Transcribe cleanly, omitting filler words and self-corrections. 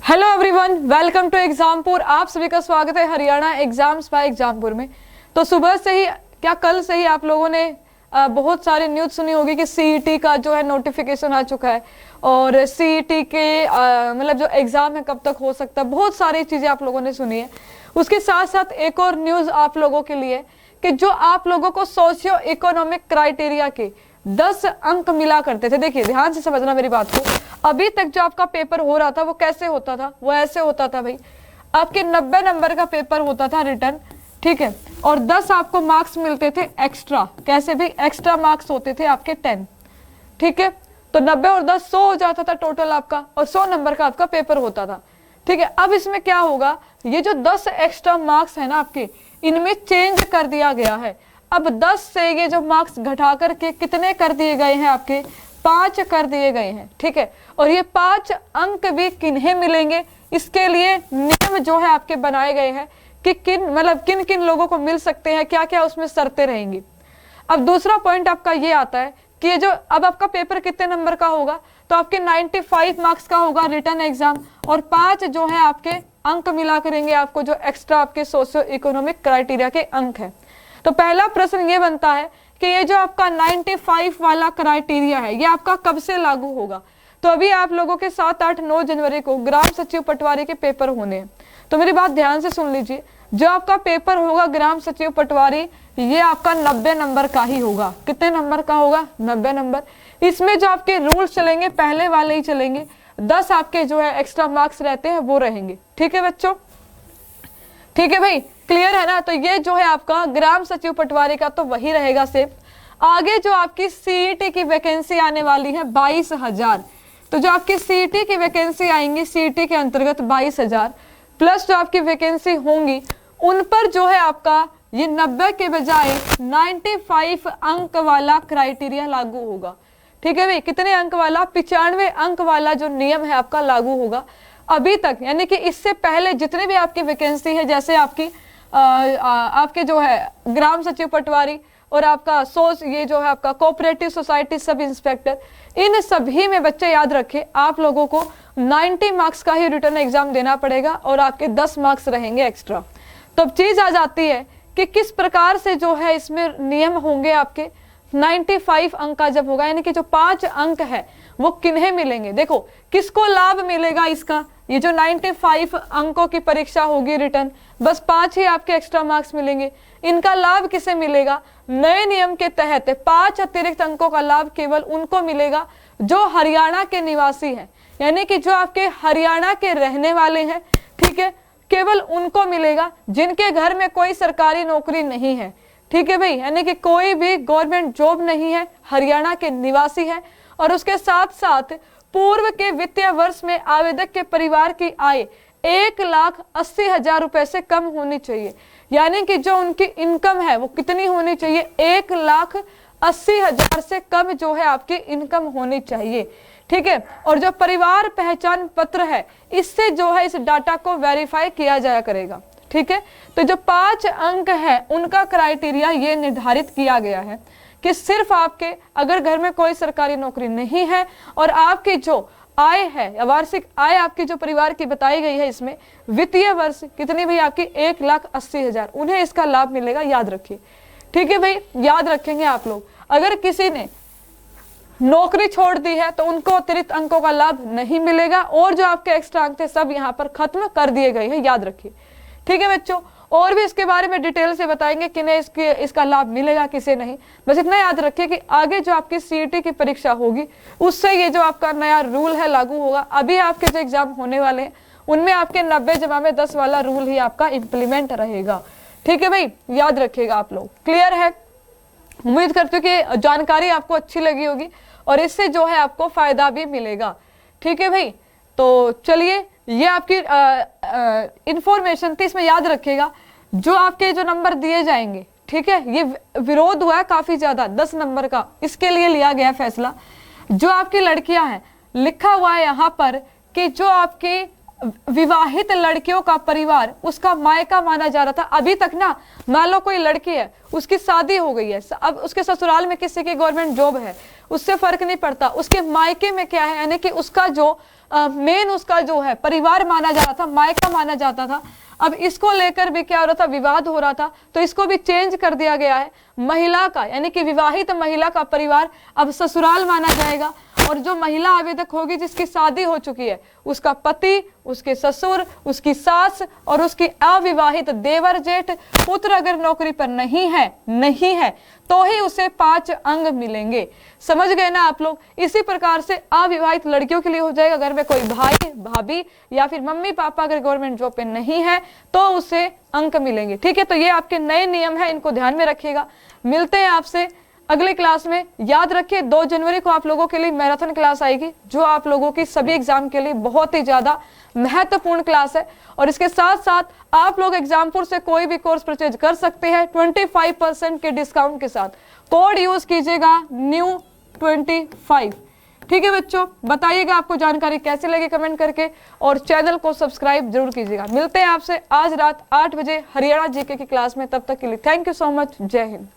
Hello everyone, welcome to Exampur. आप सभी का स्वागत है हरियाणा एग्जाम्स बाय एग्जामपुर में। तो सुबह से ही कल से ही आप लोगों ने बहुत सारी न्यूज़ सुनी होगी कि सीईटी का जो है नोटिफिकेशन आ चुका है और सीईटी के मतलब जो एग्ज़ाम है कब तक हो सकता है, बहुत सारी चीज़ें आप लोगों ने सुनी है। उसके साथ साथ एक और न्यूज़ आप लोगों के लिए कि जो आप लोगों को सोशियो इकोनॉमिक क्राइटेरिया के 10 अंक मिला करते थे। देखिए ध्यान से समझना मेरी बात को। अभी तक जो आपका पेपर हो रहा था वो कैसे होता था, वो ऐसे होता था भाई, आपके 90 नंबर का पेपर होता था रिटर्न, ठीक है, और 10 आपको मार्क्स मिलते थे एक्स्ट्रा। कैसे भी एक्स्ट्रा मार्क्स होते थे आपके 10, ठीक है। तो 90 और 10 100 हो जाता था टोटल आपका, और 100 नंबर का आपका पेपर होता था, ठीक है। अब इसमें क्या होगा, ये जो 10 एक्स्ट्रा मार्क्स है ना आपके, इनमें चेंज कर दिया गया है। अब 10 से ये जो मार्क्स घटा करके कितने कर दिए गए हैं आपके, 5 कर दिए गए हैं, ठीक है। और ये 5 अंक भी किन्हें मिलेंगे, इसके लिए नियम जो है आपके बनाए गए हैं कि किन किन लोगों को मिल सकते हैं, क्या क्या उसमें शर्तें रहेंगी। अब दूसरा पॉइंट आपका ये आता है कि ये जो अब आपका पेपर कितने नंबर का होगा, तो आपके 95 मार्क्स का होगा रिटर्न एग्जाम, और 5 जो है आपके अंक मिला करेंगे आपको, जो एक्स्ट्रा आपके सोशियो इकोनॉमिक क्राइटेरिया के अंक है। तो पहला प्रश्न ये बनता है कि ये जो आपका 95 वाला क्राइटेरिया है, ये आपका कब से लागू होगा। तो अभी आप लोगों के 7, 8, 9 जनवरी को ग्राम सचिव पटवारी के पेपर होने हैं। तो मेरी बात ध्यान से सुन लीजिए, जो आपका पेपर होगा ग्राम सचिव पटवारी, ये आपका 90 नंबर का ही होगा। कितने नंबर का होगा, 90 नंबर। इसमें जो आपके रूल्स चलेंगे पहले वाले ही चलेंगे, 10 आपके जो है एक्स्ट्रा मार्क्स रहते हैं वो रहेंगे, ठीक है बच्चों, ठीक है भाई, क्लियर है ना। तो ये जो है आपका ग्राम सचिव पटवारी का तो वही रहेगा सेम। आगे जो आपकी सीईटी की वैकेंसी आने वाली है 22,000, तो जो आपकी सीईटी की वैकेंसी आएंगी, सीईटी के अंतर्गत 22,000 प्लस जो आपकी वैकेंसी होंगी, उन पर जो है आपका ये 90 के बजाय 95 अंक वाला क्राइटेरिया लागू होगा, ठीक है भाई। कितने अंक वाला, 95 अंक वाला जो नियम है आपका लागू होगा। अभी तक यानी कि इससे पहले जितने भी आपकी वैकेंसी है, जैसे आपकी आपके जो है ग्राम सचिव पटवारी और आपका ये जो है आपका कोऑपरेटिव सोसाइटी सब इंस्पेक्टर, इन सभी में बच्चे याद रखें आप लोगों को 90 मार्क्स का ही रिटर्न एग्जाम देना पड़ेगा और आपके 10 मार्क्स रहेंगे एक्स्ट्रा। तो अब चीज आ जाती है कि किस प्रकार से जो है इसमें नियम होंगे आपके। 95 अंक का जब होगा, यानी कि जो 5 अंक है वो किन्हें मिलेंगे। देखो किसको लाभ मिलेगा इसका, ये जो 95 अंकों की परीक्षा होगी रिटर्न, बस 5 ही आपके एक्स्ट्रा मार्क्स मिलेंगे। इनका लाभ किसे मिलेगा, नए नियम के तहत 5 अतिरिक्त अंकों का लाभ केवल उनको मिलेगा जो हरियाणा के निवासी हैं, यानी कि जो आपके हरियाणा के रहने वाले हैं, ठीक है, केवल उनको मिलेगा जिनके घर में कोई सरकारी नौकरी नहीं है, ठीक है भाई, यानी कि कोई भी गवर्नमेंट जॉब नहीं है, हरियाणा के निवासी है। और उसके साथ साथ पूर्व के वित्तीय वर्ष में आवेदक के परिवार की आय 1,80,000 रुपए से कम होनी चाहिए, यानी कि जो उनकी इनकम है वो कितनी होनी चाहिए, 1,80,000 से कम जो है आपकी इनकम होनी चाहिए, ठीक है। और जो परिवार पहचान पत्र है, इससे जो है इस डाटा को वेरीफाई किया जाया करेगा, ठीक है। तो जो 5 अंक है उनका क्राइटेरिया ये निर्धारित किया गया है कि सिर्फ आपके अगर घर में कोई सरकारी नौकरी नहीं है और आपकी जो आय है या वार्षिक आय आपकी जो परिवार की बताई गई है, इसमें वित्तीय वर्ष कितनी भाई आपकी 1,80,000, उन्हें इसका लाभ मिलेगा, याद रखिए, ठीक है भाई, याद रखेंगे आप लोग। अगर किसी ने नौकरी छोड़ दी है तो उनको अतिरिक्त अंकों का लाभ नहीं मिलेगा, और जो आपके एक्स्ट्रा अंक थे सब यहाँ पर खत्म कर दिए गए हैं, याद रखिए, ठीक है बच्चों। और भी इसके बारे में डिटेल से बताएंगे किन्हें इसका लाभ मिलेगा, किसे नहीं। बस इतना याद रखिए कि आगे जो आपकी सीईटी की परीक्षा होगी उससे ये जो आपका नया रूल है लागू होगा। अभी आपके जो एग्जाम होने वाले हैं उनमें आपके 90 जमा में 10 वाला रूल ही आपका इम्प्लीमेंट रहेगा, ठीक है भाई, याद रखिएगा आप लोग। क्लियर है, उम्मीद करती हूँ कि जानकारी आपको अच्छी लगी होगी और इससे जो है आपको फायदा भी मिलेगा, ठीक है भाई। तो चलिए, ये आपकी इंफॉर्मेशन थी, इसमें याद रखिएगा जो आपके जो नंबर दिए जाएंगे, ठीक है, ये विरोध हुआ है काफी ज्यादा 10 नंबर का, इसके लिए लिया गया फैसला। जो आपकी लड़कियां हैं, लिखा हुआ है यहाँ पर कि जो आपकी विवाहित लड़कियों का परिवार उसका मायका माना जा रहा था। अभी तक ना, मान लो कोई लड़की है, उसकी शादी हो गई है, अब उसके ससुराल में किसी की गवर्नमेंट जॉब है, उससे फर्क नहीं पड़ता। उसके मायके में क्या है, यानी कि उसका जो मेन उसका जो है परिवार माना जा रहा था, मायका माना जाता था। अब इसको लेकर भी क्या हो रहा था, विवाद हो रहा था, तो इसको भी चेंज कर दिया गया है। महिला का यानी कि विवाहित महिला का परिवार अब ससुराल माना जाएगा, और जो महिला आवेदक होगी जिसकी शादी हो चुकी है, उसका पति, उसके ससुर, उसकी सास और उसकी अविवाहित देवर जेठ पुत्र अगर नौकरी पर नहीं है तो ही उसे 5 अंग मिलेंगे। समझ गए ना आप लोग। इसी प्रकार से अविवाहित लड़कियों के लिए हो जाएगा, घर में कोई भाई भाभी या फिर मम्मी पापा अगर गवर्नमेंट जॉब पे नहीं है तो उसे अंक मिलेंगे। ठीक है, तो ये आपके नए नियम है, इनको ध्यान में रखिएगा। मिलते हैं आपसे अगले क्लास में। याद रखिए 2 जनवरी को आप लोगों के लिए मैराथन क्लास आएगी, जो आप लोगों की सभी एग्जाम के लिए बहुत ही ज्यादा महत्वपूर्ण क्लास है। और इसके साथ साथ आप लोग एग्जामपुर से कोई भी कोर्स परचेज कर सकते हैं 25% के डिस्काउंट के साथ। कोड यूज कीजिएगा NEW25। ठीक है बच्चों, बताइएगा आपको जानकारी कैसे लगी कमेंट करके, और चैनल को सब्सक्राइब जरूर कीजिएगा। मिलते हैं आपसे आज रात 8 बजे हरियाणा जीके की क्लास में। तब तक के लिए थैंक यू सो मच। जय हिंद।